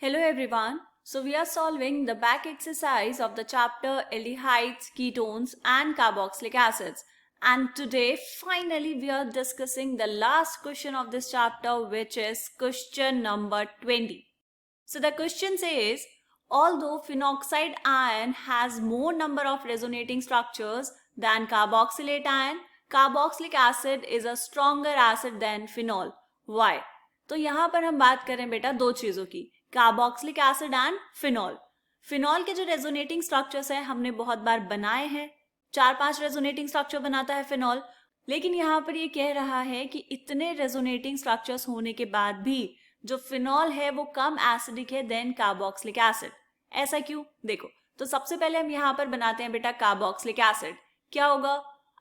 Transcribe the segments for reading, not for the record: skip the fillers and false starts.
Hello everyone. So we are solving the back exercise of the chapter aldehydes, ketones and carboxylic acids. And today finally we are discussing the last question of this chapter, which is question number 20. So the question says, although phenoxide ion has more number of resonating structures than carboxylate ion, carboxylic acid is a stronger acid than phenol. Why? तो यहाँ पर हम बात करें बेटा दो चीजों की, carboxylic acid and phenol. Phenol के जो रेजोनेटिंग स्ट्रक्चर्स हैं हमने बहुत बार बनाए हैं, 4-5 रेजोनेटिंग स्ट्रक्चर बनाता है फिनॉल. लेकिन यहाँ पर ये कह रहा है कि इतने रेजोनेटिंग स्ट्रक्चर्स होने के बाद भी जो फिनॉल है वो कम एसिडिक है देन कार्बोक्सिलिक एसिड. ऐसा क्यों? देखो, तो सबसे पहले हम यहाँ पर बनाते हैं बेटा कार्बोक्सिलिक एसिड. क्या होगा?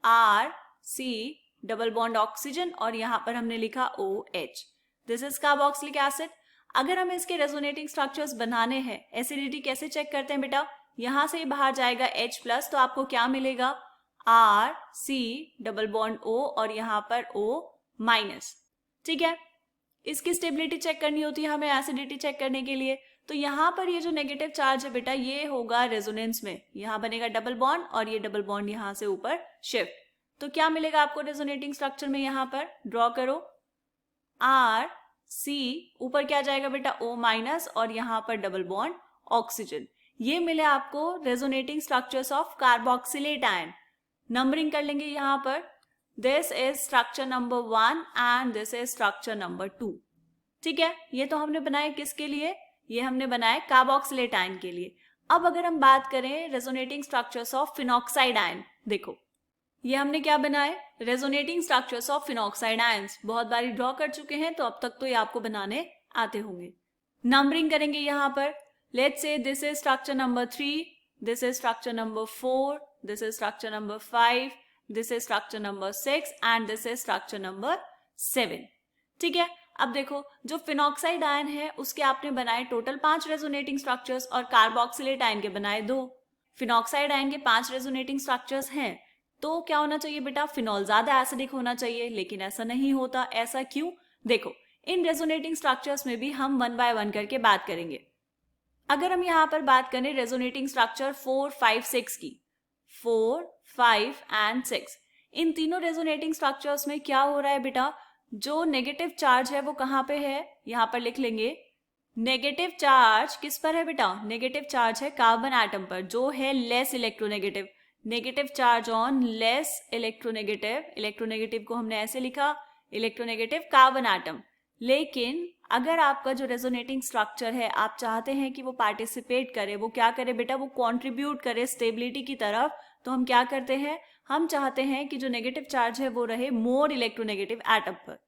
R C double bond oxygen और यहाँ पर हमने लिखा OH. This is carboxylic acid. अगर हमें इसके रेजोनेटिंग स्ट्रक्चर्स बनाने हैं, एसिडिटी कैसे चेक करते हैं बेटा? यहां से बाहर जाएगा H+, तो आपको क्या मिलेगा? R C double bond O और यहाँ पर O-. ठीक है, इसकी स्टेबिलिटी चेक करनी होती है हमें एसिडिटी चेक करने के लिए. तो यहाँ पर ये जो नेगेटिव चार्ज है बेटा ये होगा रेजोनेंस में, यहाँ बनेगा डबल बॉन्ड और ये डबल बॉन्ड यहाँ से ऊपर शिफ्ट. तो क्या मिलेगा आपको रेजोनेटिंग स्ट्रक्चर में? यहाँ पर ड्रॉ करो, आर सी ऊपर क्या जाएगा बेटा? O- और यहाँ पर डबल बॉन्ड ऑक्सीजन. ये मिले आपको resonating structures of carboxylate ion. Numbering कर लेंगे यहाँ पर. This is structure number 1 and this is structure number 2. ठीक है, ये तो हमने बनाए किसके लिए? ये हमने बनाए कार्बोक्सिलेट आयन के लिए. अब अगर हम बात करें resonating structures of phenoxide ion, देखो ये हमने क्या बनाए? Resonating structures of phenoxide ions. बहुत बारी ड्रॉ कर चुके हैं तो अब तक तो ये आपको बनाने आते होंगे. नंबरिंग करेंगे यहाँ पर. Let's say this is structure number 3, this is structure number 4, this is structure number 5, this is structure number 6 and this is structure number 7. ठीक है, अब देखो जो फिनॉक्साइड आयन है उसके आपने बनाए टोटल 5 रेजोनेटिंग स्ट्रक्चर्स और कार्बोक्सिलेट आयन के बनाए 2. फिनॉक्साइड आयन के 5 रेजोनेटिंग स्ट्रक्चर्स हैं, तो क्या होना चाहिए बेटा? फिनॉल ज्यादा एसिडिक होना चाहिए, लेकिन ऐसा नहीं होता. ऐसा क्यों? देखो, इन रेजोनेटिंग स्ट्रक्चर्स में भी हम 1 बाय 1 करके बात करेंगे. अगर हम यहाँ पर बात करें रेजोनेटिंग स्ट्रक्चर 4, 5, 6 की, 4, 5 एंड 6, इन तीनों रेजोनेटिंग स्ट्रक्चर्स में क्या हो रहा है बेटा? जो नेगेटिव चार्ज है वो कहाँ पे है? यहाँ पर लिख लेंगे. नेगेटिव चार्ज किस पर है बेटा? नेगेटिव चार्ज है कार्बन एटम पर, जो है less electronegative. Negative charge on less electronegative. Electronegative को हमने ऐसे लिखा, इलेक्ट्रोनेगेटिव कार्बन एटम. लेकिन अगर आपका जो रेजोनेटिंग स्ट्रक्चर है आप चाहते हैं कि वो पार्टिसिपेट करे, वो क्या करे बेटा? वो कंट्रीब्यूट करे स्टेबिलिटी की तरफ, तो हम क्या करते हैं? हम चाहते हैं कि जो नेगेटिव चार्ज है वो रहे मोर इलेक्ट्रोनेगेटिव एटम पर.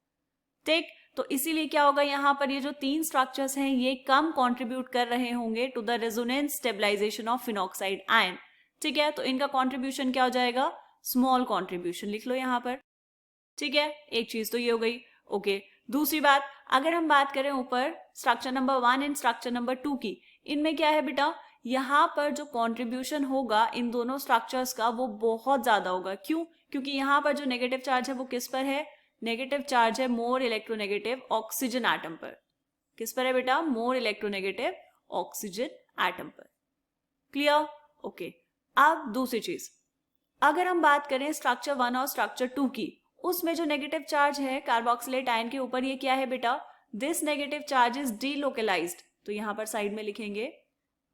ठीक, तो इसीलिए क्या होगा? यहाँ पर ये जो 3 स्ट्रक्चर्स हैं ये कम कंट्रीब्यूट कर रहे होंगे to the resonance stabilisation of phenoxide ion. ठीक है, तो इनका कंट्रीब्यूशन क्या हो जाएगा? स्मॉल कंट्रीब्यूशन लिख लो यहाँ पर. ठीक है, एक चीज तो ये हो गई. ओके, दूसरी बात, अगर हम बात करें ऊपर structure number 1 and structure number 2 की, इनमें क्या है बेटा? यहाँ पर जो कंट्रीब्यूशन होगा इन दोनों स्ट्रक्चर्स का वो बहुत ज्यादा होगा. क्यों? क्योंकि यहाँ पर जो नेगेटिव चार्ज है वो किस पर है? नेगेटिव चार्ज है मोर इलेक्ट्रोनेगेटिव ऑक्सीजन एटम पर. किस पर है बेटा? मोर इलेक्ट्रोनेगेटिव ऑक्सीजन एटम पर. क्लियर? ओके. अब दूसरी चीज, अगर हम बात करें स्ट्रक्चर 1 और स्ट्रक्चर 2 की, उसमें जो नेगेटिव चार्ज है कार्बोक्सिलेट आयन के ऊपर ये क्या है बेटा? This negative charge is delocalised. तो यहां पर साइड में लिखेंगे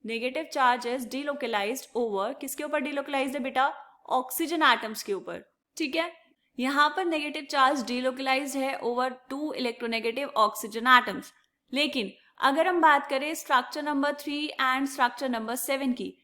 negative charge is delocalised over, किसके ऊपर डीलोकलाइज्ड है बेटा? ऑक्सीजन एटम्स के ऊपर. ठीक है, यहां पर नेगेटिव चार्ज डीलोकलाइज्ड है ओवर 2 इलेक्ट्रोनेगेटिव ऑक्सीजन एटम्स. लेकिन अगर हम बात करें structure number 3 and structure number 7 की,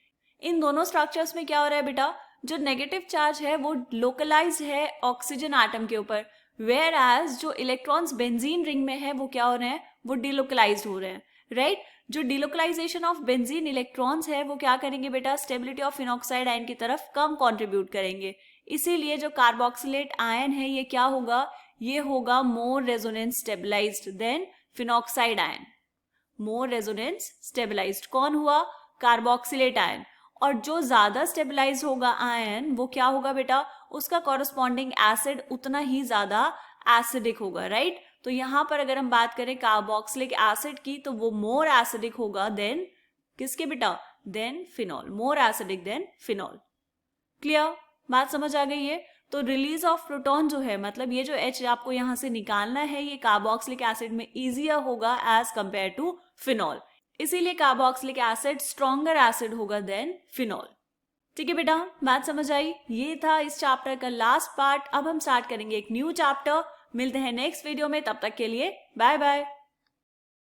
इन दोनों स्ट्रक्चर्स में क्या हो रहा है बेटा? जो नेगेटिव चार्ज है वो लोकलाइज है ऑक्सीजन एटम के ऊपर, वेयर एज जो इलेक्ट्रॉन्स बेंजीन रिंग में है वो क्या हो रहे हैं? वो डिलोकलाइज्ड हो रहे हैं. राइट, जो डिलोकलाइजेशन ऑफ बेंजीन इलेक्ट्रॉन्स है वो क्या करेंगे बेटा? स्टेबिलिटी ऑफ फिनॉक्साइड आयन की तरफ कम कंट्रीब्यूट करेंगे. इसीलिए जो कार्बोक्सिलेट आयन है ये क्या होगा? ये होगा more resonance stabilised than phenoxide ion. More resonance stabilised कौन हुआ? Carboxylate ion. और जो ज्यादा स्टेबलाइज होगा आयन वो क्या होगा बेटा? उसका कॉरस्पॉन्डिंग एसिड उतना ही ज्यादा एसिडिक होगा. राइट, तो यहाँ पर अगर हम बात करें कार्बोक्सिलिक एसिड की तो वो मोर एसिडिक होगा देन किसके बेटा, than phenol, more acidic than phenol. Clear, बात समझ आ गई है। तो रिलीज ऑफ प्रोटॉन जो है, मतलब ये जो H आपको यहां से निकालना है, ये कार्बोक्सिलिक एसिड में इजियर होगा एज कंपेयर टू फिनॉल, इसीलिए कार्बोक्सिलिक एसिड स्ट्रॉन्गर एसिड होगा देन फिनॉल। ठीक है बेटा, बात समझ आई। ये था इस चैप्टर का लास्ट पार्ट। अब हम स्टार्ट करेंगे एक न्यू चैप्टर। मिलते हैं नेक्स्ट वीडियो में, तब तक के लिए बाय बाय।